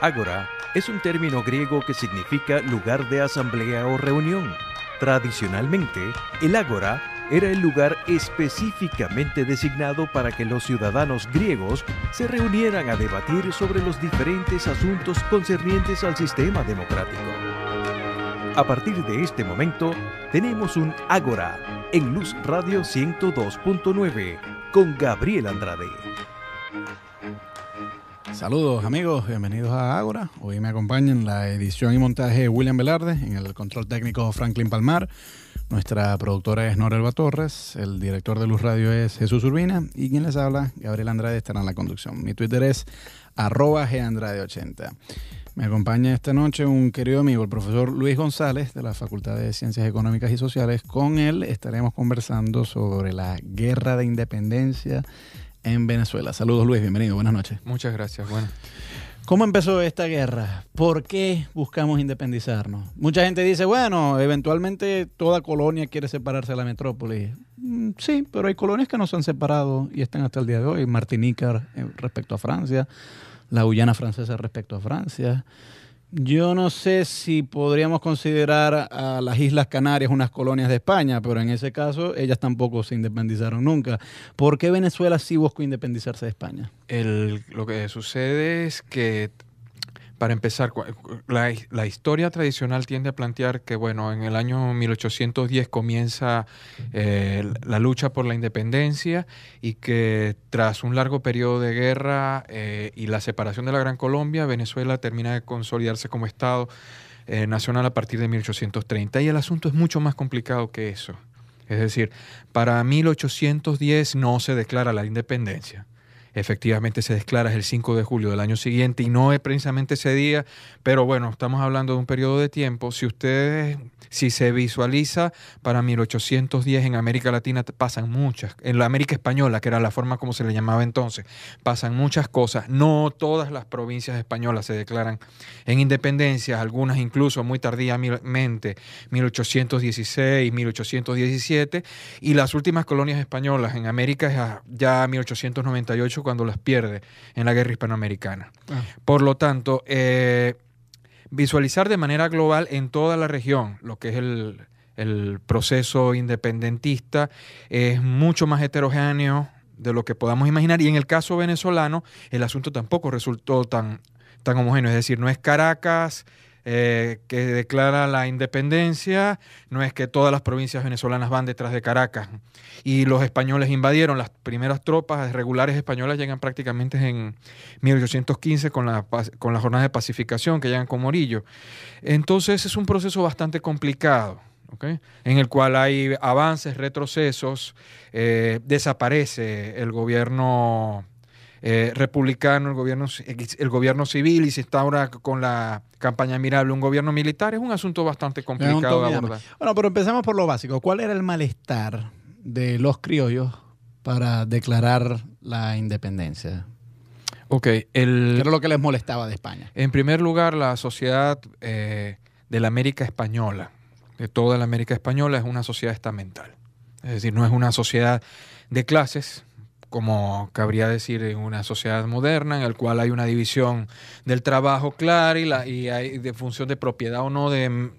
Ágora es un término griego que significa lugar de asamblea o reunión. Tradicionalmente, el ágora era el lugar específicamente designado para que los ciudadanos griegos se reunieran a debatir sobre los diferentes asuntos concernientes al sistema democrático. A partir de este momento, tenemos un Ágora en Luz Radio 102.9 con Gabriel Andrade. Saludos amigos, bienvenidos a Ágora. Hoy me acompaña en la edición y montaje William Velarde, en el control técnico Franklin Palmar, nuestra productora es Norelba Torres, el director de Luz Radio es Jesús Urbina y quien les habla, Gabriel Andrade, estará en la conducción. Mi Twitter es @gandrade80. Me acompaña esta noche un querido amigo, el profesor Luis González, de la Facultad de Ciencias Económicas y Sociales. Con él estaremos conversando sobre la guerra de independencia en Venezuela. Saludos Luis, bienvenido, buenas noches. Muchas gracias, bueno. ¿Cómo empezó esta guerra? ¿Por qué buscamos independizarnos? Mucha gente dice, bueno, eventualmente toda colonia quiere separarse de la metrópoli. Sí, pero hay colonias que no se han separado y están hasta el día de hoy. Martinica respecto a Francia, la Guyana francesa respecto a Francia. Yo no sé si podríamos considerar a las Islas Canarias unas colonias de España, pero en ese caso ellas tampoco se independizaron nunca. ¿Por qué Venezuela sí buscó independizarse de España? Lo que sucede es que, para empezar, la historia tradicional tiende a plantear que, bueno, en el año 1810 comienza la lucha por la independencia y que tras un largo periodo de guerra y la separación de la Gran Colombia, Venezuela termina de consolidarse como Estado nacional a partir de 1830. Y el asunto es mucho más complicado que eso. Es decir, para 1810 no se declara la independencia. Efectivamente se declara el 5 de julio del año siguiente y no es precisamente ese día, pero bueno, estamos hablando de un periodo de tiempo. Si se visualiza, para 1810 en América Latina pasan muchas, en la América Española, que era la forma como se le llamaba entonces, pasan muchas cosas. No todas las provincias españolas se declaran en independencia, algunas incluso muy tardíamente, 1816, 1817, y las últimas colonias españolas en América es ya 1898, cuando las pierde en la guerra hispanoamericana. Por lo tanto, visualizar de manera global en toda la región lo que es el proceso independentista es mucho más heterogéneo de lo que podamos imaginar, y en el caso venezolano el asunto tampoco resultó tan homogéneo. Es decir, no es Caracas que declara la independencia, no es que todas las provincias venezolanas van detrás de Caracas y los españoles invadieron. Las primeras tropas regulares españolas llegan prácticamente en 1815 con la jornada de pacificación que llegan con Morillo. Entonces es un proceso bastante complicado, ¿okay? En el cual hay avances, retrocesos, desaparece el gobierno republicano, el gobierno civil, y se instaura con la campaña admirable un gobierno militar. Es un asunto bastante complicado de abordar. Bueno, pero empecemos por lo básico. ¿Cuál era el malestar de los criollos para declarar la independencia? ¿Qué era lo que les molestaba de España? En primer lugar, la sociedad de la América Española, de toda la América Española, es una sociedad estamental. Es decir, no es una sociedad de clases, como cabría decir en una sociedad moderna, en la cual hay una división del trabajo clara y hay de función de propiedad o no de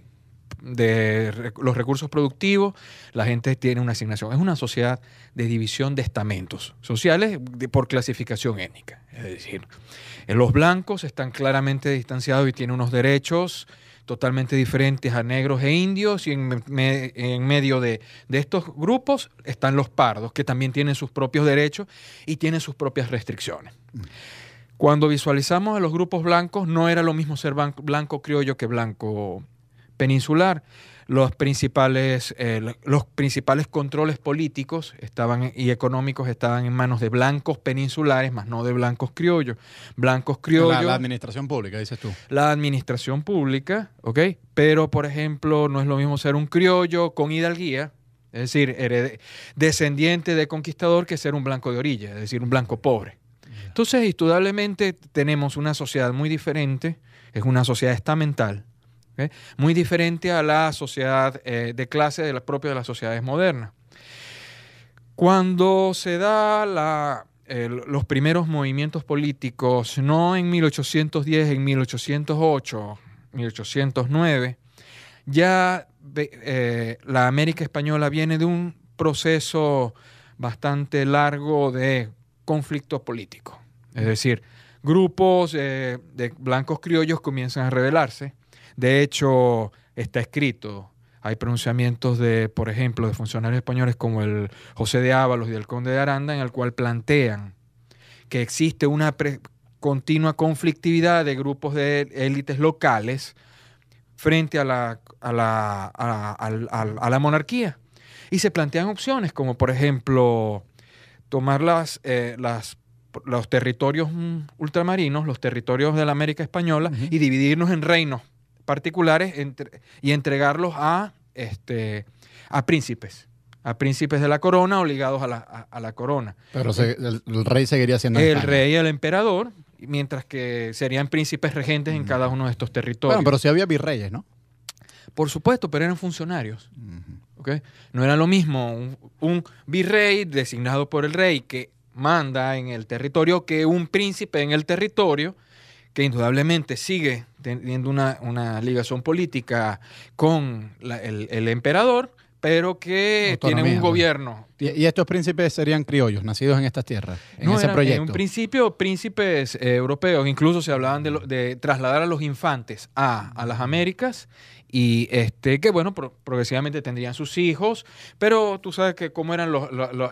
los recursos productivos. La gente tiene una asignación. Es una sociedad de división de estamentos sociales por clasificación étnica. Es decir, los blancos están claramente distanciados y tienen unos derechos totalmente diferentes a negros e indios, y en medio de estos grupos están los pardos, que también tienen sus propios derechos y tienen sus propias restricciones. Cuando visualizamos a los grupos blancos, no era lo mismo ser blanco criollo que blanco peninsular. Los principales controles políticos y económicos estaban en manos de blancos peninsulares, más no de blancos criollos. Blancos criollos. La administración pública, dices tú. La administración pública, ¿ok? Pero, por ejemplo, no es lo mismo ser un criollo con hidalguía, es decir, descendiente de conquistador, que ser un blanco de orilla, es decir, un blanco pobre. Entonces, indudablemente, tenemos una sociedad muy diferente, es una sociedad estamental, ¿okay? Muy diferente a la sociedad de clase propia de las sociedades modernas. Cuando se da los primeros movimientos políticos, no en 1810, en 1808, 1809, ya la América española viene de un proceso bastante largo de conflicto político. Es decir, grupos de blancos criollos comienzan a rebelarse. De hecho, está escrito, hay pronunciamientos de, por ejemplo, de funcionarios españoles como el José de Ábalos y el Conde de Aranda, en el cual plantean que existe una continua conflictividad de grupos de élites locales frente a la monarquía. Y se plantean opciones como, por ejemplo, tomar los territorios ultramarinos, los territorios de la América Española, y dividirnos en reinos particulares y entregarlos a príncipes de la corona o ligados a la corona. Pero el rey seguiría siendo el España. Rey y el emperador, mientras que serían príncipes regentes en cada uno de estos territorios. Bueno, pero sí había virreyes, ¿no? Por supuesto, pero eran funcionarios. ¿Okay? No era lo mismo un virrey designado por el rey que manda en el territorio que un príncipe en el territorio, que indudablemente sigue teniendo una ligación política con el emperador, pero que tiene un gobierno. ¿Y estos príncipes serían criollos, nacidos en estas tierras, en ese proyecto? En un principio, príncipes europeos. Incluso se hablaban de trasladar a los infantes a las Américas y que, bueno, progresivamente tendrían sus hijos, pero tú sabes que cómo eran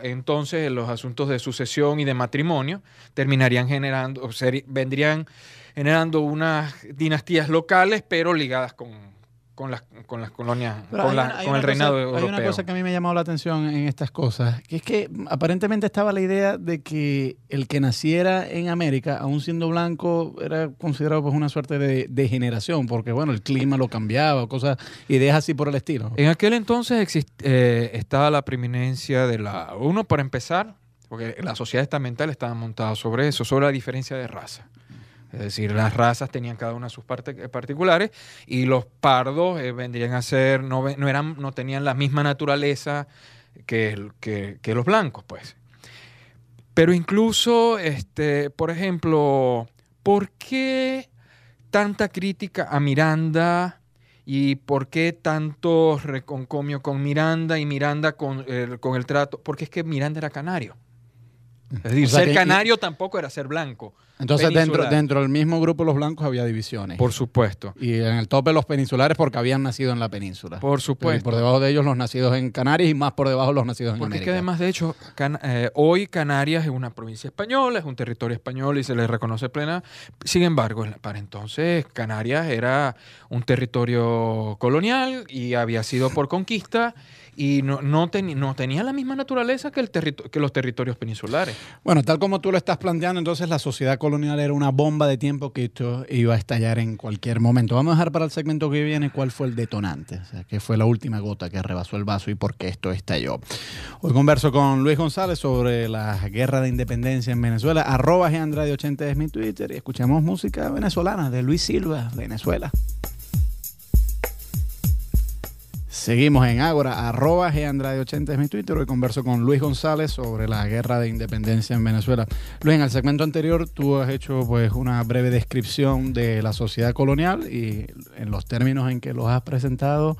entonces los asuntos de sucesión y de matrimonio, vendrían generando unas dinastías locales, pero ligadas con las colonias, con el reinado europeo. Hay una cosa que a mí me ha llamado la atención en estas cosas, que es que aparentemente estaba la idea de que el que naciera en América, aún siendo blanco, era considerado pues una suerte de degeneración, porque bueno, el clima lo cambiaba, ideas así por el estilo. En aquel entonces estaba la preeminencia uno, para empezar, porque la sociedad estamental estaba montada sobre eso, sobre la diferencia de raza. Es decir, las razas tenían cada una sus partes particulares y los pardos vendrían a ser, no tenían la misma naturaleza que los blancos, pues. Pero incluso, por ejemplo, ¿por qué tanta crítica a Miranda y por qué tanto reconcomio con Miranda y Miranda con el trato? Porque es que Miranda era canario. Es decir, ser canario tampoco era ser blanco. Entonces, dentro del mismo grupo de los blancos había divisiones. Por supuesto. Y en el tope los peninsulares porque habían nacido en la península. Por supuesto. Y por debajo de ellos los nacidos en Canarias y más por debajo los nacidos en América. Porque es que además, de hecho, hoy Canarias es una provincia española, es un territorio español y se le reconoce plena. Sin embargo, para entonces Canarias era un territorio colonial y había sido por conquista y no tenía la misma naturaleza que los territorios peninsulares. Bueno, tal como tú lo estás planteando, entonces la sociedad colonial era una bomba de tiempo que esto iba a estallar en cualquier momento. Vamos a dejar para el segmento que viene cuál fue el detonante, o sea, qué fue la última gota que rebasó el vaso y por qué esto estalló. Hoy converso con Luis González sobre la guerra de independencia en Venezuela. @GAndrade80 es mi Twitter y escuchamos música venezolana de Luis Silva, Venezuela. Seguimos en Ágora, @GAndrade80 es mi Twitter. Hoy converso con Luis González sobre la guerra de independencia en Venezuela. Luis, en el segmento anterior tú has hecho pues una breve descripción de la sociedad colonial y en los términos en que los has presentado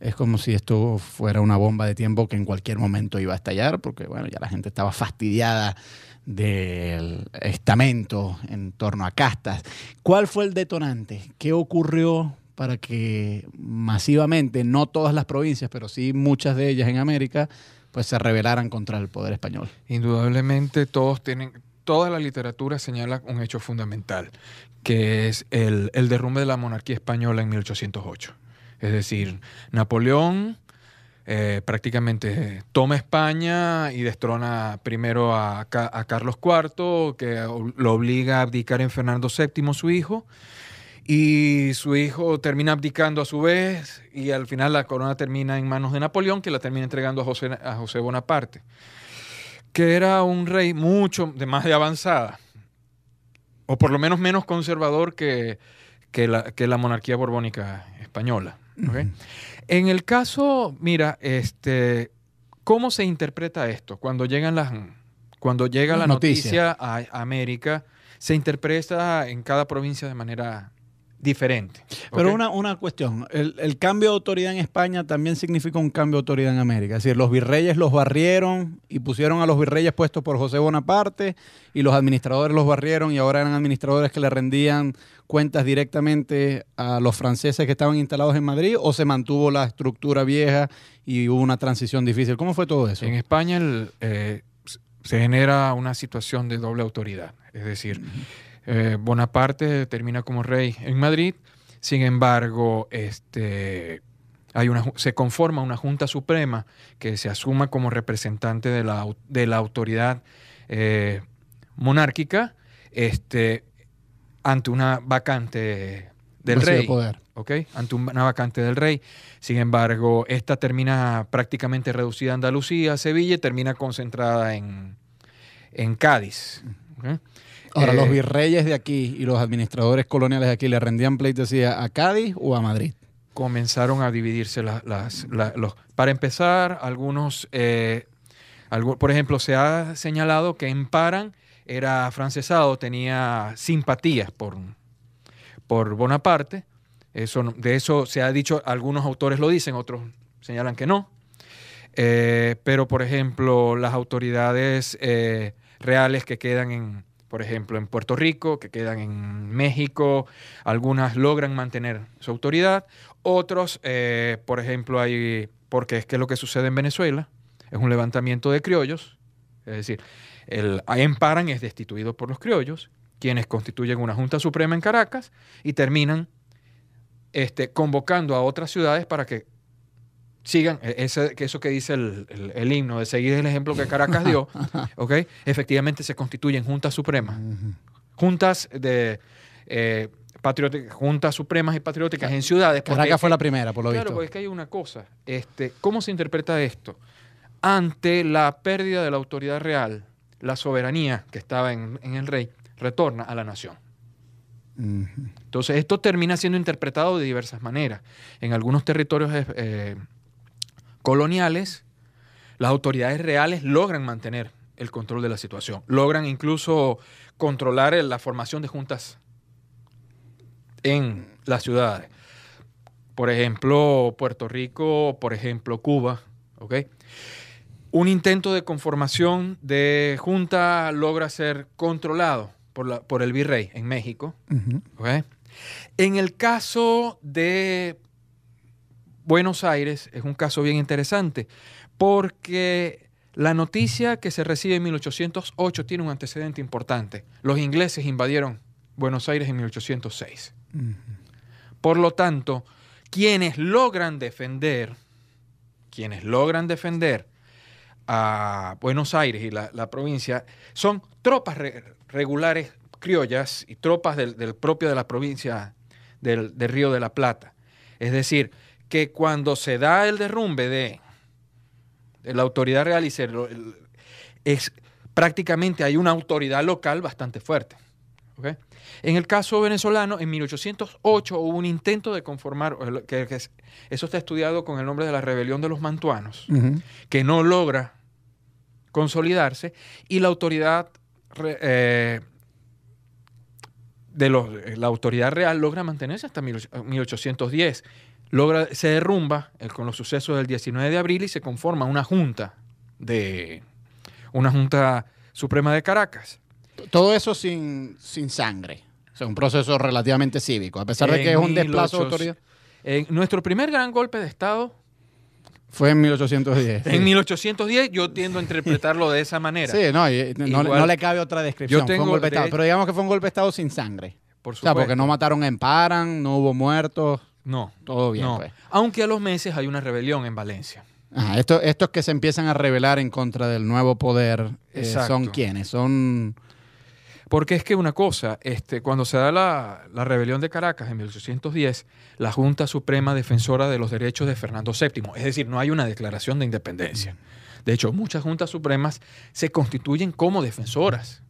es como si esto fuera una bomba de tiempo que en cualquier momento iba a estallar, porque bueno, ya la gente estaba fastidiada del estamento en torno a castas. ¿Cuál fue el detonante? ¿Qué ocurrió para que masivamente, no todas las provincias, pero sí muchas de ellas en América, pues se rebelaran contra el poder español? Indudablemente toda la literatura señala un hecho fundamental, que es el derrumbe de la monarquía española en 1808. Es decir, Napoleón prácticamente toma España y destrona primero a Carlos IV, que lo obliga a abdicar en Fernando VII, su hijo, y su hijo termina abdicando a su vez y al final la corona termina en manos de Napoleón, que la termina entregando a José Bonaparte, que era un rey mucho más de avanzada, o por lo menos menos conservador que la monarquía borbónica española. ¿Okay? Uh-huh. En el caso, mira, ¿cómo se interpreta esto? Cuando llegan Cuando llega la Noticia. noticia a América, se interpreta en cada provincia de manera diferente. Pero ¿ok? una cuestión, el cambio de autoridad en España también significa un cambio de autoridad en América. Es decir, los virreyes los barrieron y pusieron a los virreyes puestos por José Bonaparte y los administradores los barrieron y ahora eran administradores que le rendían cuentas directamente a los franceses que estaban instalados en Madrid, o se mantuvo la estructura vieja y hubo una transición difícil. ¿Cómo fue todo eso? En España se genera una situación de doble autoridad. Es decir, Bonaparte termina como rey en Madrid, sin embargo, se conforma una Junta Suprema que se asuma como representante de la autoridad monárquica ante una vacante del Vacío de rey. poder. ¿Ok? Ante una vacante del rey. Sin embargo, esta termina prácticamente reducida a Andalucía, Sevilla, y termina concentrada en Cádiz. ¿Ok? Ahora, ¿los virreyes de aquí y los administradores coloniales de aquí le rendían pleitesía a Cádiz o a Madrid? Comenzaron a dividirse para empezar, por ejemplo, se ha señalado que Emparan era afrancesado, tenía simpatías por Bonaparte. De eso se ha dicho, algunos autores lo dicen, otros señalan que no. Pero, por ejemplo, las autoridades reales que quedan por ejemplo, en Puerto Rico, que quedan en México, algunas logran mantener su autoridad. Otros, por ejemplo, porque es que lo que sucede en Venezuela es un levantamiento de criollos, es decir, Emparan es destituido por los criollos, quienes constituyen una Junta Suprema en Caracas y terminan convocando a otras ciudades para que sigan eso que dice el himno, de seguir el ejemplo que Caracas dio, ¿ok? Efectivamente se constituyen juntas supremas, juntas juntas supremas y patrióticas en ciudades. Caracas fue la primera, por lo visto. Claro, porque es que hay una cosa, ¿cómo se interpreta esto? Ante la pérdida de la autoridad real, la soberanía que estaba en el rey retorna a la nación. Entonces, esto termina siendo interpretado de diversas maneras. En algunos territorios coloniales, las autoridades reales logran mantener el control de la situación. Logran incluso controlar la formación de juntas en las ciudades. Por ejemplo, Puerto Rico, por ejemplo, Cuba. ¿Ok? Un intento de conformación de junta logra ser controlado por el virrey en México. ¿Ok? En el caso de Buenos Aires es un caso bien interesante porque la noticia que se recibe en 1808 tiene un antecedente importante. Los ingleses invadieron Buenos Aires en 1806. Por lo tanto, quienes logran defender a Buenos Aires y la provincia son tropas regulares criollas y tropas del propio de la provincia del Río de la Plata. Es decir, que cuando se da el derrumbe de la autoridad real prácticamente hay una autoridad local bastante fuerte. ¿Okay? En el caso venezolano, en 1808 hubo un intento de conformar, eso está estudiado con el nombre de la rebelión de los mantuanos, que no logra consolidarse, y la autoridad la autoridad real logra mantenerse hasta 1810. Se derrumba con los sucesos del 19 de abril y se conforma una junta suprema de Caracas. Todo eso sin sangre. O sea, un proceso relativamente cívico, a pesar de que es un desplazo de autoridad. Nuestro primer gran golpe de Estado fue en 1810. En 1810 yo tiendo a interpretarlo de esa manera. Sí, no le cabe otra descripción. Fue un golpe de Estado, pero digamos que fue un golpe de Estado sin sangre. Por supuesto. O sea, porque no mataron a Emparan, no hubo muertos. No. Todo bien, no. pues. Aunque a los meses hay una rebelión en Valencia. Estos que se empiezan a rebelar en contra del nuevo poder, ¿son quiénes? Porque es que una cosa, cuando se da la rebelión de Caracas en 1810, la Junta Suprema Defensora de los Derechos de Fernando VII, es decir, no hay una declaración de independencia. De hecho, muchas juntas supremas se constituyen como defensoras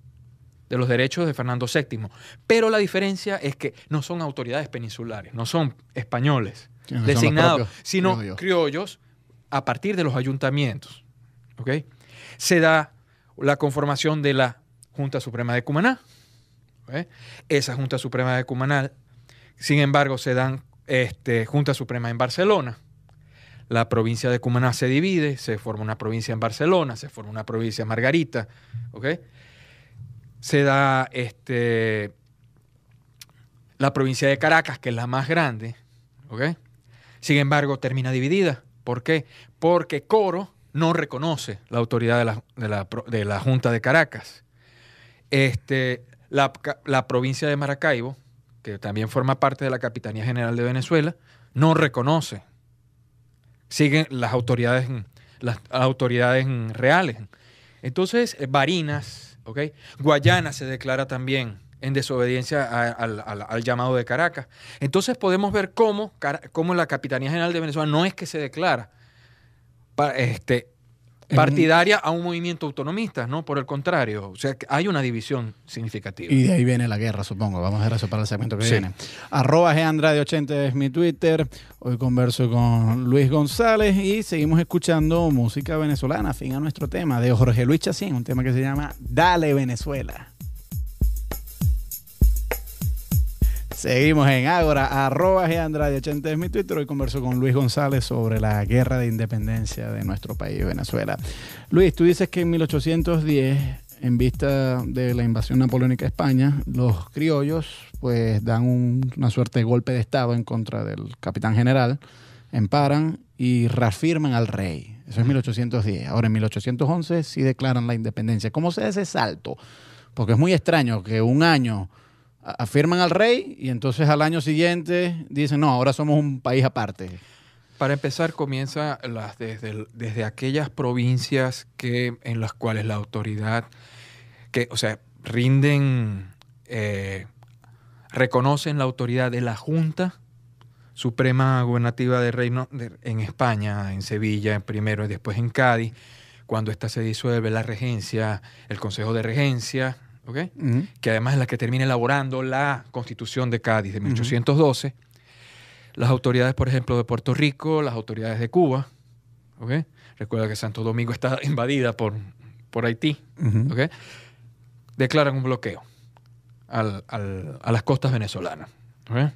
de los derechos de Fernando VII. Pero la diferencia es que no son autoridades peninsulares, no son españoles designados, sino criollos a partir de los ayuntamientos. ¿Okay? Se da la conformación de la Junta Suprema de Cumaná. ¿Okay? Esa Junta Suprema de Cumaná, sin embargo, se dan Junta Suprema en Barcelona. La provincia de Cumaná se divide, se forma una provincia en Barcelona, se forma una provincia en Margarita. ¿Okay? Se da la provincia de Caracas, que es la más grande. ¿Okay? Sin embargo, termina dividida. ¿Por qué? Porque Coro no reconoce la autoridad de la Junta de Caracas. La provincia de Maracaibo, que también forma parte de la Capitanía General de Venezuela, no reconoce. Siguen las autoridades reales. Entonces, Barinas, ¿okay? Guayana se declara también en desobediencia al llamado de Caracas. Entonces podemos ver cómo la Capitanía General de Venezuela no es que se declara partidaria a un movimiento autonomista, ¿no? Por el contrario, o sea, hay una división significativa. Y de ahí viene la guerra, supongo. Vamos a ver eso para el segmento que viene. @GAndrade80 es mi Twitter. Hoy converso con Luis González y seguimos escuchando música venezolana, fin a nuestro tema, de Jorge Luis Chacín, un tema que se llama Dale Venezuela. Seguimos en Ágora, @GAndrade80 es mi Twitter. Hoy converso con Luis González sobre la guerra de independencia de nuestro país, Venezuela. Luis, tú dices que en 1810, en vista de la invasión napoleónica a España, los criollos pues dan una suerte de golpe de estado en contra del capitán general, emparan y reafirman al rey. Eso es 1810. Ahora en 1811 sí declaran la independencia. ¿Cómo se da ese salto? Porque es muy extraño que un año afirman al rey y entonces al año siguiente dicen, no, ahora somos un país aparte. Para empezar, comienza desde aquellas provincias en las cuales la autoridad, reconocen la autoridad de la Junta Suprema Gubernativa del Reino en España, en Sevilla primero y después en Cádiz. Cuando ésta se disuelve, la regencia, el Consejo de Regencia, ¿okay? Que además es la que termina elaborando la Constitución de Cádiz de 1812. Las autoridades, por ejemplo, de Puerto Rico, las autoridades de Cuba, ¿okay? Recuerda que Santo Domingo está invadida por Haití, ¿okay? Declaran un bloqueo a las costas venezolanas. ¿Okay?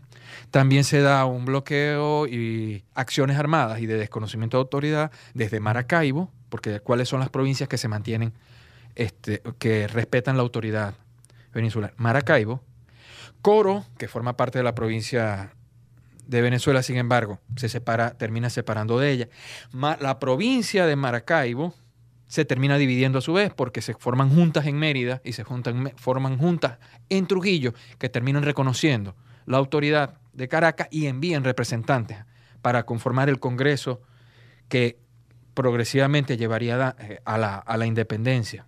También se da un bloqueo y acciones armadas y de desconocimiento de autoridad desde Maracaibo, porque ¿cuáles son las provincias que se mantienen que respetan la autoridad venezolana? Maracaibo. Coro, que forma parte de la provincia de Venezuela, sin embargo, termina separando de ella. La provincia de Maracaibo se termina dividiendo a su vez porque se forman juntas en Mérida y forman juntas en Trujillo que terminan reconociendo la autoridad de Caracas y envían representantes para conformar el Congreso que progresivamente llevaría a la independencia.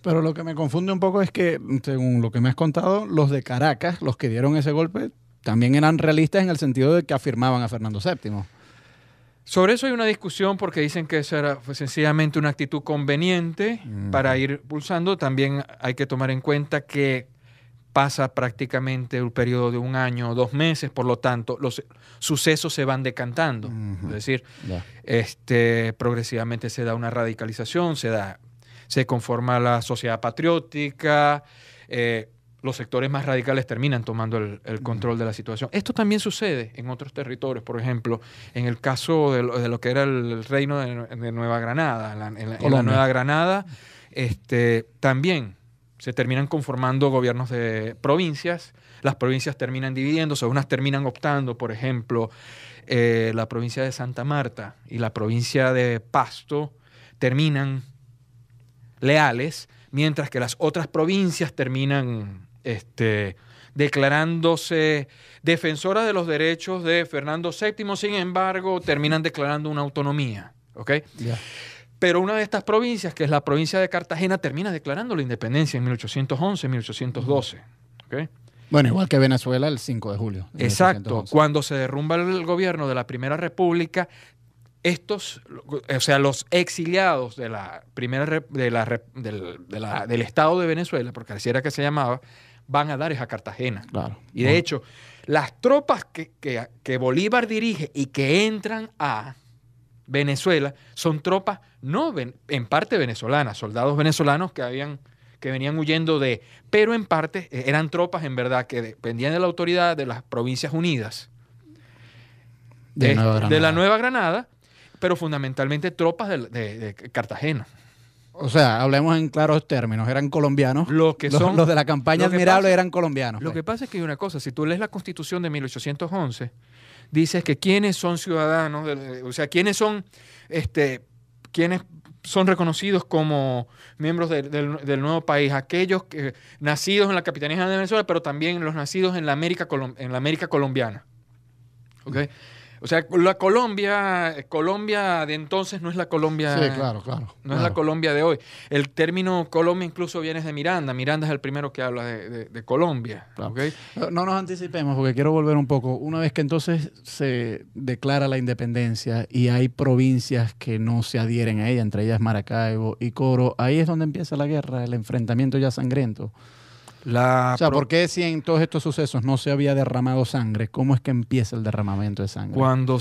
Pero lo que me confunde un poco es que, según lo que me has contado, los de Caracas, los que dieron ese golpe, también eran realistas en el sentido de que afirmaban a Fernando VII. Sobre eso hay una discusión porque dicen que esa fue sencillamente una actitud conveniente para ir pulsando. También hay que tomar en cuenta que pasa prácticamente un periodo de 1 año o 2 meses, por lo tanto los sucesos se van decantando. Es decir, progresivamente se da una radicalización, se conforma la sociedad patriótica, los sectores más radicales terminan tomando el control de la situación. Esto también sucede en otros territorios, por ejemplo, en el caso de lo que era el reino de Nueva Granada. En la Nueva Granada también se terminan conformando gobiernos de provincias, las provincias terminan dividiéndose, unas terminan optando, por ejemplo, la provincia de Santa Marta y la provincia de Pasto terminan leales, mientras que las otras provincias terminan declarándose defensoras de los derechos de Fernando VII, sin embargo, terminan declarando una autonomía. ¿Okay? Yeah. Pero una de estas provincias, que es la provincia de Cartagena, termina declarando la independencia en 1811, 1812. ¿Okay? Bueno, igual que Venezuela el 5 de julio. Exacto. 1811. Cuando se derrumba el gobierno de la Primera República, los exiliados de la del Estado de Venezuela, porque así era que se llamaba, van a dar a Cartagena. Claro. Y de hecho, las tropas que Bolívar dirige y que entran a Venezuela, son tropas en parte venezolanas, soldados venezolanos que venían huyendo pero en parte eran tropas en verdad que dependían de la autoridad de las Provincias Unidas de la Nueva Granada, pero fundamentalmente tropas de Cartagena. O sea, hablemos en claros términos, eran colombianos. Los de la campaña admirable eran colombianos. Lo que pasa es que hay una cosa, si tú lees la Constitución de 1811, dices que quiénes son ciudadanos, o sea, quiénes son reconocidos como miembros del nuevo país, aquellos nacidos en la Capitanía General de Venezuela, pero también los nacidos en la América colombiana. ¿Okay? O sea, la Colombia de entonces no es la Colombia. Sí, claro. No es la Colombia de hoy. El término Colombia incluso viene de Miranda. Miranda es el primero que habla de Colombia. Claro. ¿Okay? No nos anticipemos porque quiero volver un poco. Una vez que entonces se declara la independencia y hay provincias que no se adhieren a ella, entre ellas Maracaibo y Coro, ahí es donde empieza la guerra, el enfrentamiento ya sangriento. ¿Por qué si en todos estos sucesos no se había derramado sangre? ¿Cómo es que empieza el derramamiento de sangre? Cuando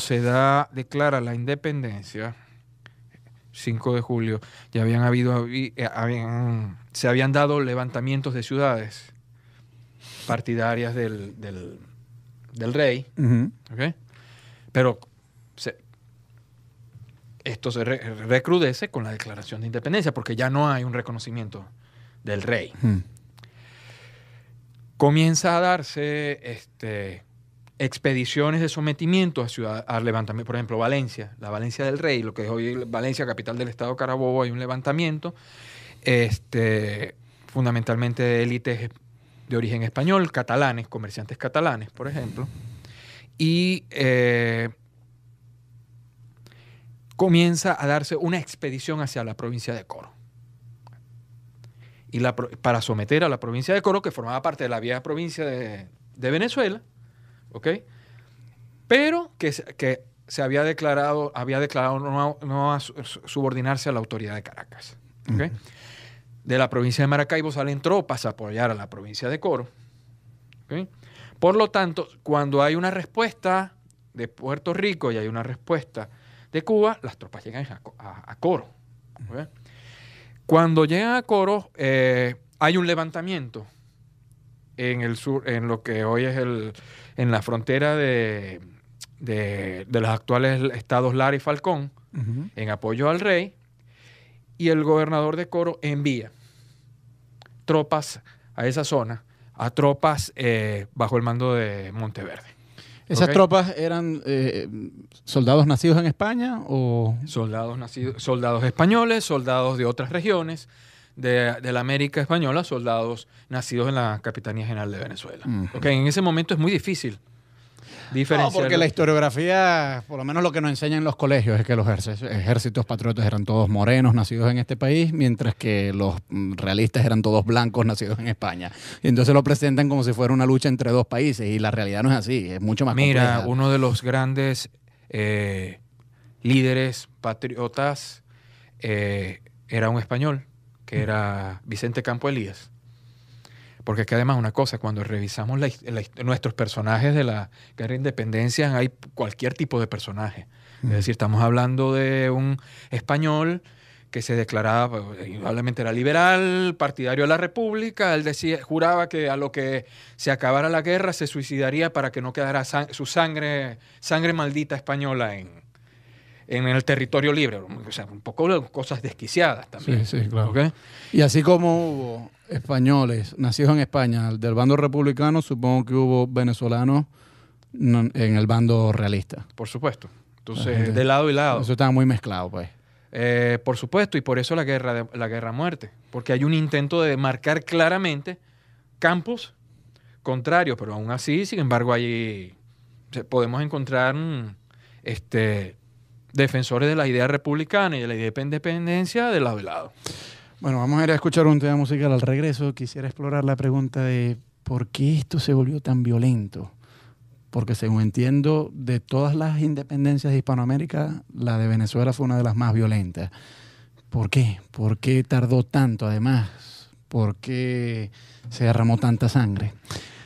declara la independencia, 5 de julio, ya se habían dado levantamientos de ciudades partidarias del rey, Uh-huh. ¿okay? Pero esto se recrudece con la declaración de independencia, porque ya no hay un reconocimiento del rey. Uh-huh. Comienza a darse expediciones de sometimiento a levantamiento. Por ejemplo, Valencia, la Valencia del Rey, lo que es hoy Valencia, capital del estado Carabobo, hay un levantamiento, fundamentalmente de élites de origen español, catalanes, comerciantes catalanes, por ejemplo, y comienza a darse una expedición hacia la provincia de Coro. Para someter a la provincia de Coro, que formaba parte de la vieja provincia de Venezuela, ¿ok? Pero que se había declarado no subordinarse a la autoridad de Caracas. ¿Okay? Uh-huh. De la provincia de Maracaibo salen tropas a apoyar a la provincia de Coro. ¿Okay? Por lo tanto, cuando hay una respuesta de Puerto Rico y hay una respuesta de Cuba, las tropas llegan a Coro. ¿Okay? Cuando llegan a Coro, hay un levantamiento en el sur, en lo que hoy es en la frontera de los actuales estados Lara y Falcón, uh-huh, en apoyo al rey, y el gobernador de Coro envía tropas a esa zona, a tropas bajo el mando de Monteverde. ¿Esas tropas eran soldados nacidos en España o...? Soldados españoles, soldados de otras regiones de la América española, soldados nacidos en la Capitanía General de Venezuela. Uh-huh. Okay, en ese momento es muy difícil diferenciar. No, porque la historiografía, por lo menos lo que nos enseñan en los colegios, es que los ejércitos patriotas eran todos morenos nacidos en este país, mientras que los realistas eran todos blancos nacidos en España. Y entonces lo presentan como si fuera una lucha entre dos países, y la realidad no es así, es mucho más compleja. Mira, uno de los grandes líderes patriotas era un español, que era Vicente Campo Elías. Porque es que además una cosa, cuando revisamos nuestros personajes de la Guerra de Independencia, hay cualquier tipo de personaje. Es decir, estamos hablando de un español que se declaraba, indudablemente era liberal, partidario de la República. Él juraba que a lo que se acabara la guerra se suicidaría para que no quedara su sangre maldita española en el territorio libre. O sea, un poco de cosas desquiciadas también. Sí, claro. ¿Okay? Y así como hubo españoles nacidos en España del bando republicano, supongo que hubo venezolanos en el bando realista. Por supuesto. Entonces, de lado y lado. Eso estaba muy mezclado, pues. Por supuesto, y por eso la guerra a muerte. Porque hay un intento de marcar claramente campos contrarios, pero aún así, sin embargo, allí podemos encontrar defensores de la idea republicana y de la idea de independencia de lado y lado. Bueno, vamos a ir a escuchar un tema musical. Al regreso quisiera explorar la pregunta de ¿por qué esto se volvió tan violento? Porque según entiendo, de todas las independencias de Hispanoamérica, la de Venezuela fue una de las más violentas. ¿Por qué? ¿Por qué tardó tanto además? ¿Por qué se derramó tanta sangre?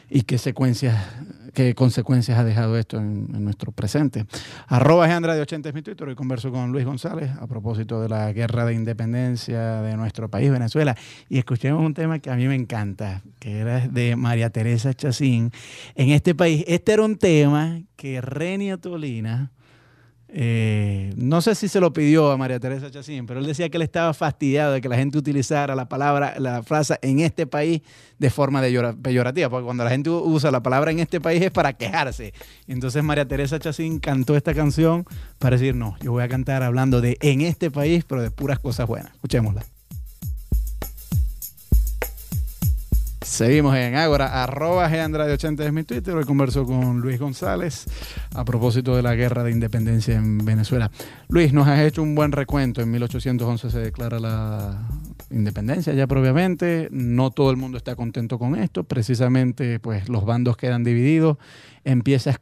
¿Y qué secuencias qué consecuencias ha dejado esto en nuestro presente. @GAndrade80 es mi Twitter. Hoy converso con Luis González a propósito de la guerra de independencia de nuestro país, Venezuela. Y escuchemos un tema que a mí me encanta, que era de María Teresa Chacín. En este país, este era un tema que Renio Tolina, no sé si se lo pidió a María Teresa Chacín, pero él decía que él estaba fastidiado de que la gente utilizara la frase en este país de forma peyorativa, porque cuando la gente usa la palabra en este país es para quejarse. Entonces María Teresa Chacín cantó esta canción para decir, no, yo voy a cantar hablando de en este país, pero de puras cosas buenas. Escuchémosla. Seguimos en Ágora, @GAndrade80 es mi Twitter. Hoy converso con Luis González a propósito de la guerra de independencia en Venezuela. Luis, nos has hecho un buen recuento. En 1811 se declara la independencia ya propiamente. No todo el mundo está contento con esto. Precisamente, pues los bandos quedan divididos. Empiezan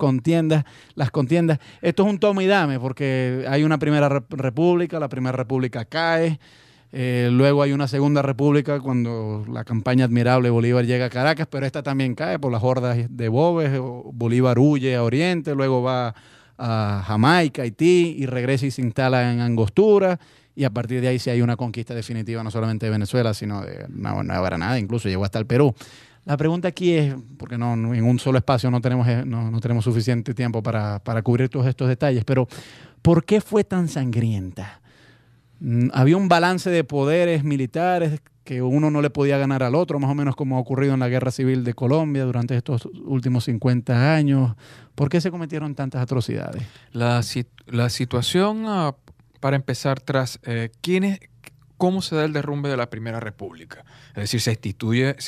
las contiendas. Esto es un toma y dame porque hay una primera república, la primera república cae. Luego hay una segunda república cuando la campaña admirable Bolívar llega a Caracas, pero esta también cae por las hordas de Bobes. Bolívar huye a Oriente, luego va a Jamaica, Haití y regresa y se instala en Angostura, y a partir de ahí sí hay una conquista definitiva no solamente de Venezuela sino de Nueva Granada, incluso llegó hasta el Perú. La pregunta aquí es, porque en un solo espacio no tenemos suficiente tiempo para cubrir todos estos detalles, pero ¿por qué fue tan sangrienta? Había un balance de poderes militares que uno no le podía ganar al otro, más o menos como ha ocurrido en la Guerra Civil de Colombia durante estos últimos 50 años. ¿Por qué se cometieron tantas atrocidades? La situación, para empezar, ¿cómo se da el derrumbe de la Primera República? Es decir, se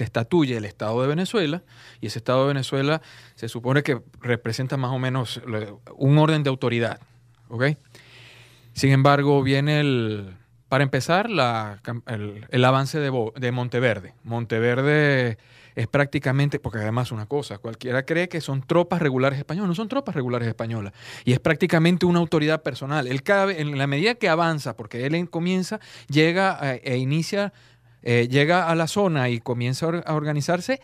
estatuye el Estado de Venezuela, y ese Estado de Venezuela se supone que representa más o menos un orden de autoridad, ¿ok? Sin embargo, viene para empezar, el avance de Monteverde. Monteverde es prácticamente, porque además una cosa, cualquiera cree que son tropas regulares españolas, no son tropas regulares españolas, y es prácticamente una autoridad personal. Él en la medida que avanza, porque él comienza, llega llega a la zona y comienza a organizarse,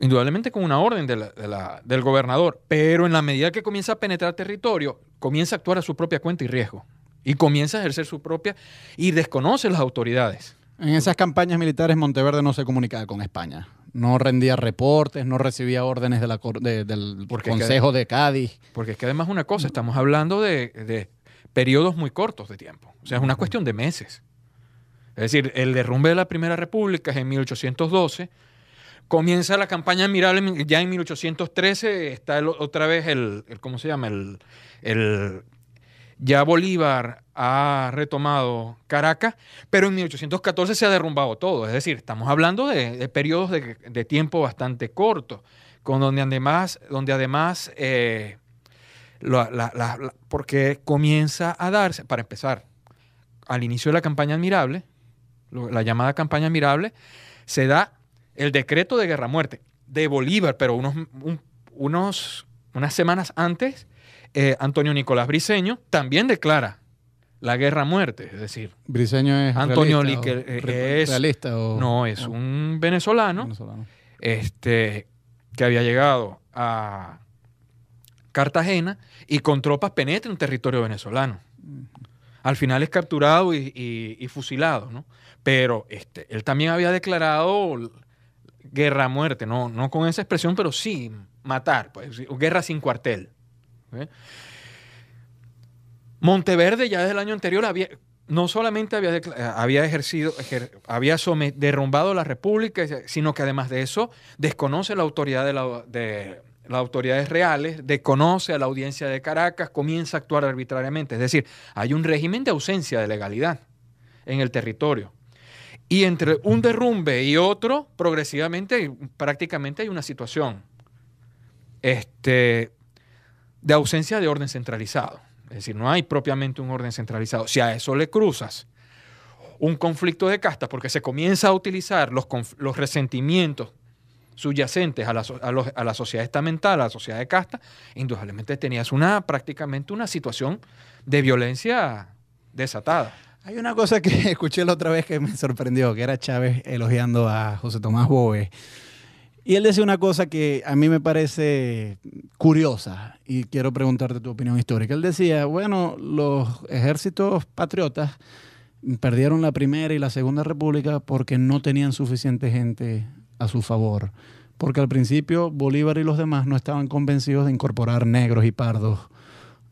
indudablemente con una orden del gobernador, pero en la medida que comienza a penetrar territorio, comienza a actuar a su propia cuenta y riesgo, y comienza a ejercer su propia, y desconoce las autoridades. En esas campañas militares Monteverde no se comunicaba con España, no rendía reportes, no recibía órdenes del Consejo de Cádiz. Porque es que además una cosa, estamos hablando de periodos muy cortos de tiempo, o sea, es una cuestión de meses. Es decir, el derrumbe de la Primera República es en 1812, comienza la campaña admirable ya en 1813, está otra vez ¿cómo se llama? Ya Bolívar ha retomado Caracas, pero en 1814 se ha derrumbado todo. Es decir, estamos hablando de periodos de tiempo bastante cortos, donde además porque comienza a darse, para empezar, al inicio de la campaña admirable, la llamada campaña admirable, se da el decreto de guerra-muerte de Bolívar, pero unas semanas antes, Antonio Nicolás Briceño también declara la guerra-muerte. Es decir, Briceño es Antonio realista o no, es un venezolano. Que había llegado a Cartagena y con tropas penetra en territorio venezolano. Al final es capturado y fusilado, ¿no? Pero él también había declarado guerra a muerte, no con esa expresión, pero sí matar, pues, guerra sin cuartel. ¿Okay? Monteverde ya desde el año anterior no solamente había derrumbado la república, sino que además de eso desconoce la autoridad de las autoridades reales, desconoce a la audiencia de Caracas, comienza a actuar arbitrariamente. Es decir, hay un régimen de ausencia de legalidad en el territorio. Y entre un derrumbe y otro, progresivamente, prácticamente hay una situación de ausencia de orden centralizado. Es decir, no hay propiamente un orden centralizado. Si a eso le cruzas un conflicto de castas, porque se comienza a utilizar los resentimientos subyacentes a la sociedad estamental, a la sociedad de casta, indudablemente tenías prácticamente una situación de violencia desatada. Hay una cosa que escuché la otra vez que me sorprendió, que era Chávez elogiando a José Tomás Bove. Y él decía una cosa que a mí me parece curiosa y quiero preguntarte tu opinión histórica. Él decía, bueno, los ejércitos patriotas perdieron la Primera y la Segunda República porque no tenían suficiente gente a su favor. Porque al principio Bolívar y los demás no estaban convencidos de incorporar negros y pardos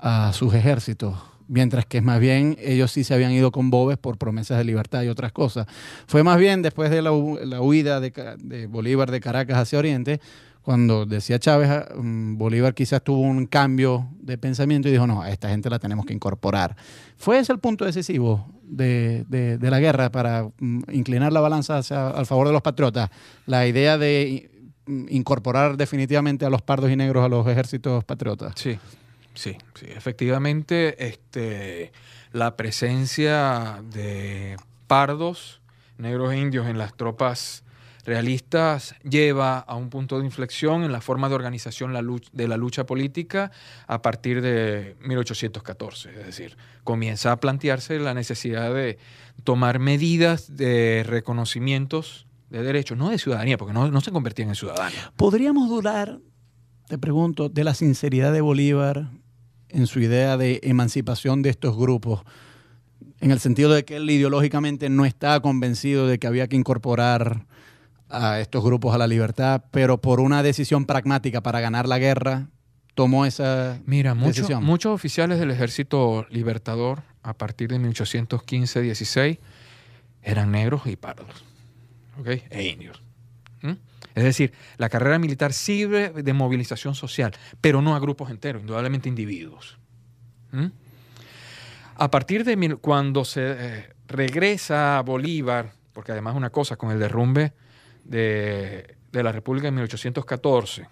a sus ejércitos. Mientras que más bien ellos sí se habían ido con bobes por promesas de libertad y otras cosas. Fue más bien después de la huida de Bolívar de Caracas hacia Oriente, cuando decía Chávez, Bolívar quizás tuvo un cambio de pensamiento y dijo, no, a esta gente la tenemos que incorporar. ¿Fue ese el punto decisivo de la guerra para inclinar la balanza al favor de los patriotas? La idea de incorporar definitivamente a los pardos y negros a los ejércitos patriotas. Sí. Sí, efectivamente, la presencia de pardos, negros e indios en las tropas realistas lleva a un punto de inflexión en la forma de organización de la lucha política a partir de 1814. Es decir, comienza a plantearse la necesidad de tomar medidas de reconocimientos de derechos, no de ciudadanía, porque no se convertían en ciudadanos. ¿Podríamos dudar, te pregunto, de la sinceridad de Bolívar en su idea de emancipación de estos grupos, en el sentido de que él ideológicamente no estaba convencido de que había que incorporar a estos grupos a la libertad, pero por una decisión pragmática para ganar la guerra, tomó esa decisión? Muchos oficiales del Ejército Libertador, a partir de 1815-16, eran negros y pardos, ¿okay? E indios. Es decir, la carrera militar sirve de movilización social, pero no a grupos enteros, indudablemente individuos. A partir de cuando se regresa a Bolívar, porque además una cosa, con el derrumbe de la República en 1814,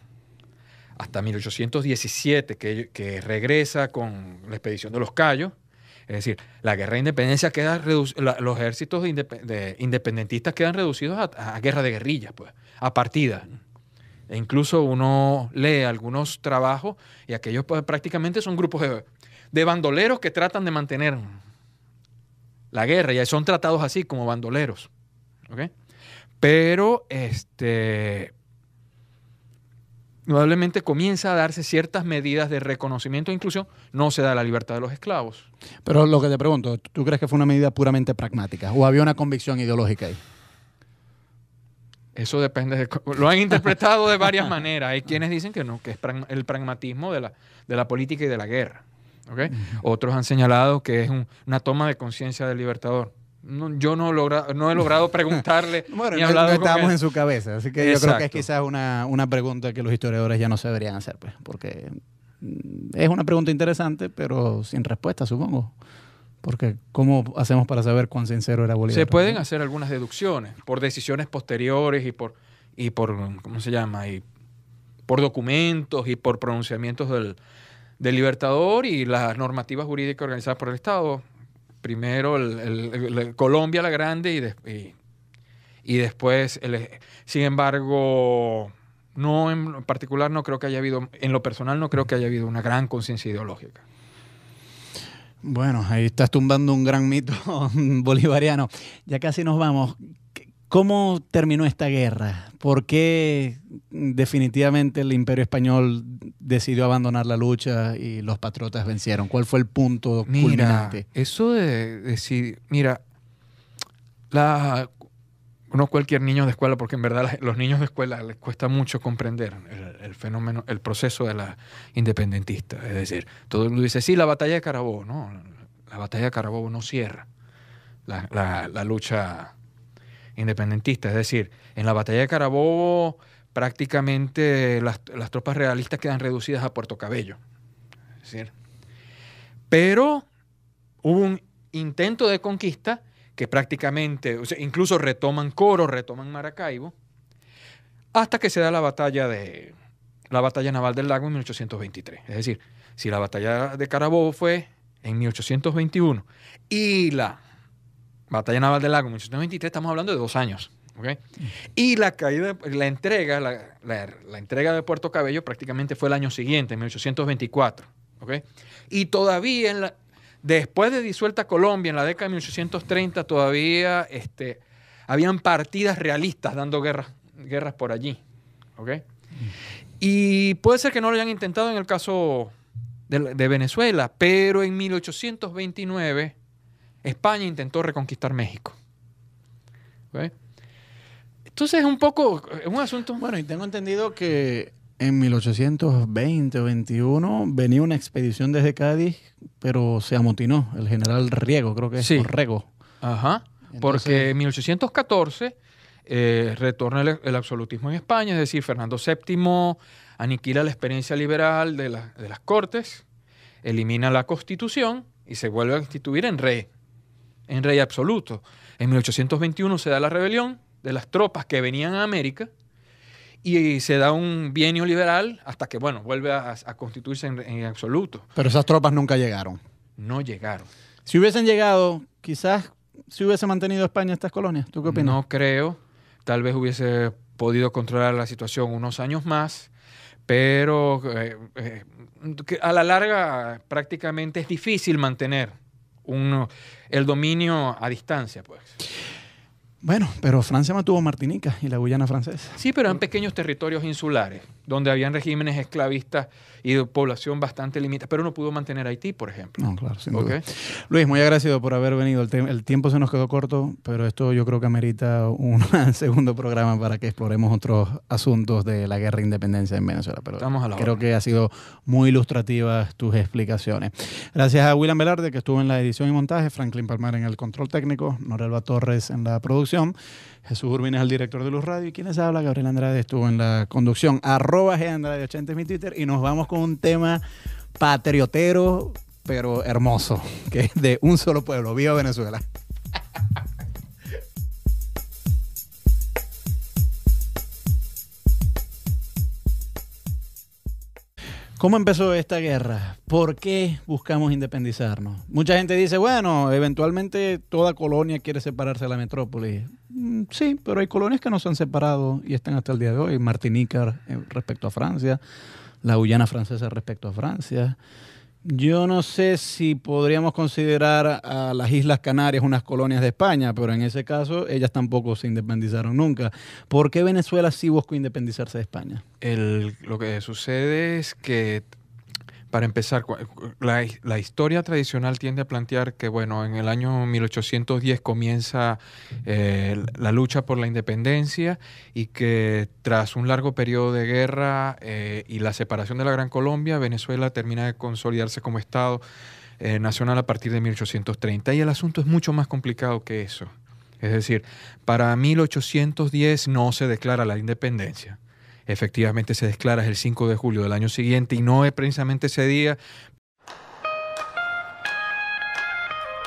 hasta 1817, que regresa con la expedición de los Cayos, es decir, la guerra de independencia queda los ejércitos independentistas quedan reducidos a guerra de guerrillas, pues, a partidas. E incluso uno lee algunos trabajos y aquellos pues, prácticamente son grupos de bandoleros que tratan de mantener la guerra y son tratados así como bandoleros. ¿Okay? Pero indudablemente comienza a darse ciertas medidas de reconocimiento e inclusión. No se da la libertad de los esclavos. Pero lo que te pregunto, ¿tú crees que fue una medida puramente pragmática o había una convicción ideológica ahí? Eso depende. Lo han interpretado de varias maneras. Hay quienes dicen que no, que es el pragmatismo de la política y de la guerra. ¿Okay? Otros han señalado que es una toma de conciencia del libertador. Yo no he logrado preguntarle. Bueno, ni hablado no estamos con él. en su cabeza, así que yo creo que es quizás una pregunta que los historiadores ya no se deberían hacer, pues, porque es una pregunta interesante, pero sin respuesta, supongo. Porque ¿cómo hacemos para saber cuán sincero era Bolívar? Se pueden hacer algunas deducciones por decisiones posteriores y por ¿cómo se llama? Y por documentos y por pronunciamientos del libertador y las normativas jurídicas organizadas por el Estado. Primero Colombia la Grande y después, sin embargo, no en particular no creo que haya habido, en lo personal no creo que haya habido una gran conciencia ideológica. Bueno, ahí estás tumbando un gran mito bolivariano. Ya casi nos vamos. ¿Cómo terminó esta guerra? ¿Por qué definitivamente el Imperio Español decidió abandonar la lucha y los patriotas vencieron? ¿Cuál fue el punto culminante? Eso de decir, no cualquier niño de escuela, porque en verdad los niños de escuela les cuesta mucho comprender el fenómeno, el proceso de la independentista. Es decir, todo el mundo dice, sí, la batalla de Carabobo. No, la batalla de Carabobo no cierra la lucha independentista. Es decir, en la batalla de Carabobo prácticamente las tropas realistas quedan reducidas a Puerto Cabello. Es decir, pero hubo un intento de conquista que prácticamente, incluso retoman Coro, retoman Maracaibo, hasta que se da la batalla naval del Lago en 1823. Es decir, si la batalla de Carabobo fue en 1821 y la batalla naval del Lago en 1823, estamos hablando de 2 años. ¿Okay? Y la entrega de Puerto Cabello prácticamente fue el año siguiente, en 1824. ¿Okay? Y todavía después de disuelta Colombia, en la década de 1830, todavía habían partidas realistas dando guerras por allí. ¿ok? Y puede ser que no lo hayan intentado en el caso de Venezuela, pero en 1829 España intentó reconquistar México. ¿Ok? Entonces es un asunto... Bueno, y tengo entendido que en 1820 o 21 venía una expedición desde Cádiz, pero se amotinó el general Riego, creo que es, Sí. o Rego. Ajá, Entonces- porque en 1814 retorna el absolutismo en España, es decir, Fernando VII aniquila la experiencia liberal de las Cortes, elimina la Constitución y se vuelve a instituir en rey absoluto. En 1821 se da la rebelión de las tropas que venían a América y se da un bienio liberal hasta que, bueno, vuelve a constituirse en absoluto. Pero esas tropas nunca llegaron. No llegaron. Si hubiesen llegado, quizás si hubiese mantenido España estas colonias. ¿Tú qué opinas? No creo. Tal vez hubiese podido controlar la situación unos años más, pero que a la larga prácticamente es difícil mantener el dominio a distancia, pues. Bueno, pero Francia mantuvo Martinica y la Guyana francesa. Sí, pero en pequeños territorios insulares, donde habían regímenes esclavistas y de población bastante limitada, pero no pudo mantener Haití, por ejemplo. No, claro, sin duda. ¿Ok? Luis, muy agradecido por haber venido. El tiempo se nos quedó corto, pero esto yo creo que amerita un segundo programa para que exploremos otros asuntos de la guerra de independencia en Venezuela. Pero Estamos a la creo orden. que ha sido muy ilustrativas tus explicaciones. Gracias a William Velarde, que estuvo en la edición y montaje, Franklin Palmar en el control técnico, Norelba Torres en la producción, Jesús Urbina es el director de Luz Radio y quien les habla, Gabriel Andrade, estuvo en la conducción. @GAndrade80 es mi Twitter y nos vamos con un tema patriotero, pero hermoso, que es de un solo pueblo. ¡Viva Venezuela! ¿Cómo empezó esta guerra? ¿Por qué buscamos independizarnos? Mucha gente dice, bueno, eventualmente toda colonia quiere separarse de la metrópoli. Sí, pero hay colonias que no se han separado y están hasta el día de hoy. Martinica respecto a Francia, la Guyana francesa respecto a Francia. Yo no sé si podríamos considerar a las Islas Canarias unas colonias de España, pero en ese caso ellas tampoco se independizaron nunca. ¿Por qué Venezuela sí buscó independizarse de España? Lo que sucede es que, para empezar, la historia tradicional tiende a plantear que, bueno, en el año 1810 comienza la lucha por la independencia y que tras un largo periodo de guerra y la separación de la Gran Colombia, Venezuela termina de consolidarse como Estado nacional a partir de 1830. Y el asunto es mucho más complicado que eso. Es decir, para 1810 no se declara la independencia. Efectivamente se declara el 5 de julio del año siguiente y no es precisamente ese día.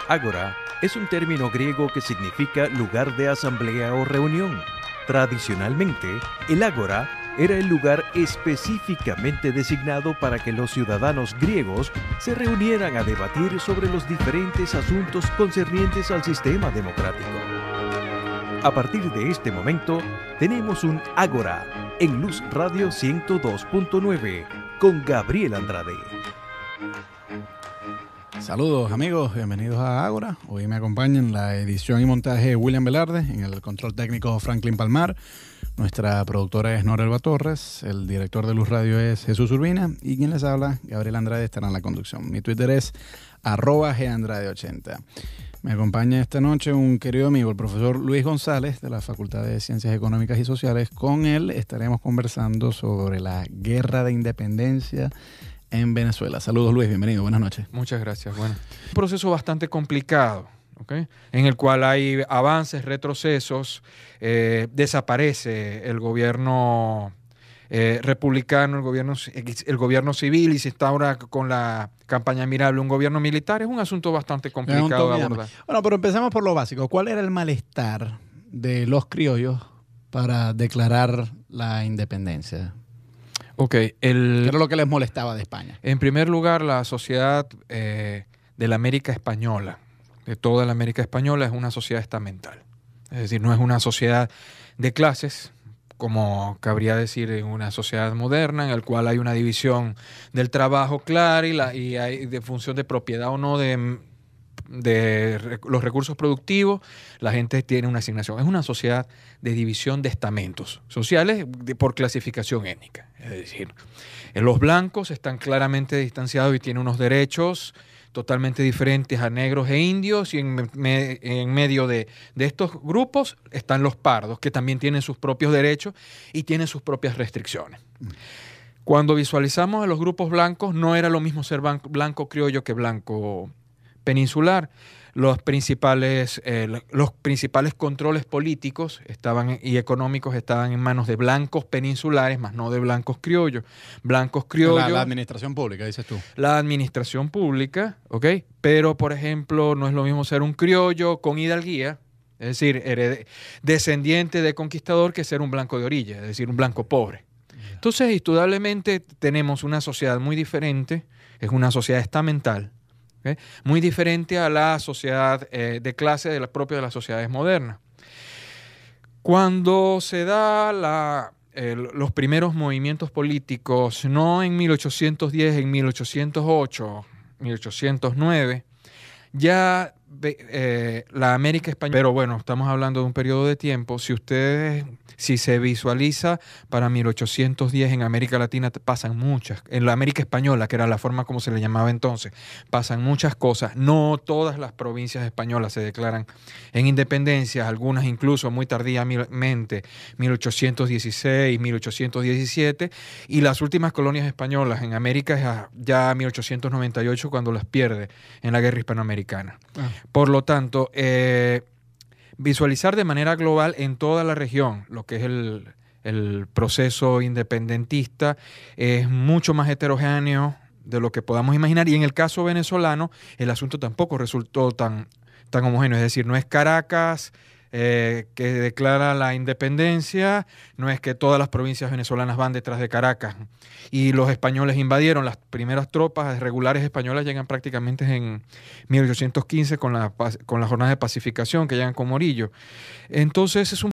Ágora es un término griego que significa lugar de asamblea o reunión. Tradicionalmente, el ágora era el lugar específicamente designado para que los ciudadanos griegos se reunieran a debatir sobre los diferentes asuntos concernientes al sistema democrático. A partir de este momento, tenemos un Ágora en Luz Radio 102.9 con Gabriel Andrade. Saludos amigos, bienvenidos a Ágora. Hoy me acompaña en la edición y montaje William Velarde, en el control técnico Franklin Palmar, nuestra productora es Norelba Torres, el director de Luz Radio es Jesús Urbina y quien les habla, Gabriel Andrade, estará en la conducción. Mi Twitter es @GAndrade80. Me acompaña esta noche un querido amigo, el profesor Luis González, de la Facultad de Ciencias Económicas y Sociales. Con él estaremos conversando sobre la guerra de independencia en Venezuela. Saludos Luis, bienvenido, buenas noches. Muchas gracias. Bueno, un proceso bastante complicado, ¿ok? En el cual hay avances, retrocesos, desaparece el gobierno republicano, el gobierno civil y se instaura con la campaña admirable un gobierno militar. Es un asunto bastante complicado de abordar. Bueno, pero empecemos por lo básico. ¿Cuál era el malestar de los criollos para declarar la independencia? Ok, ¿Qué era lo que les molestaba de España? en primer lugar, la sociedad de la América Española, de toda la América Española, es una sociedad estamental. Es decir, no es una sociedad de clases, como cabría decir en una sociedad moderna, en la cual hay una división del trabajo clara y hay de función de propiedad o no de los recursos productivos, la gente tiene una asignación. Es una sociedad de división de estamentos sociales por clasificación étnica. Es decir, los blancos están claramente distanciados y tienen unos derechos totalmente diferentes a negros e indios, y en medio de estos grupos están los pardos, que también tienen sus propios derechos y tienen sus propias restricciones. Cuando visualizamos a los grupos blancos, no era lo mismo ser blanco criollo que blanco peninsular. Los principales controles políticos y económicos estaban en manos de blancos peninsulares, más no de blancos criollos. Blancos criollos. La administración pública, dices tú. La administración pública, ¿ok? Pero, por ejemplo, no es lo mismo ser un criollo con hidalguía, es decir, descendiente de conquistador, que ser un blanco de orilla, es decir, un blanco pobre. Entonces, indudablemente, tenemos una sociedad muy diferente, es una sociedad estamental, ¿okay? Muy diferente a la sociedad de clase de la propia de las sociedades modernas. Cuando se da los primeros movimientos políticos, no en 1810, en 1808, 1809, ya la América española, pero bueno, estamos hablando de un periodo de tiempo. Si se visualiza para 1810 en América Latina pasan muchas, en la América española, que era la forma como se le llamaba entonces, pasan muchas cosas. No todas las provincias españolas se declaran en independencia, algunas incluso muy tardíamente, 1816, 1817, y las últimas colonias españolas en América es ya 1898, cuando las pierde en la guerra hispanoamericana. Por lo tanto, visualizar de manera global en toda la región lo que es el proceso independentista es mucho más heterogéneo de lo que podamos imaginar, y en el caso venezolano el asunto tampoco resultó tan homogéneo. Es decir, no es Caracas que declara la independencia, no es que todas las provincias venezolanas van detrás de Caracas y los españoles invadieron. Las primeras tropas regulares españolas llegan prácticamente en 1815 con la jornada de pacificación, que llegan con Morillo. Entonces es un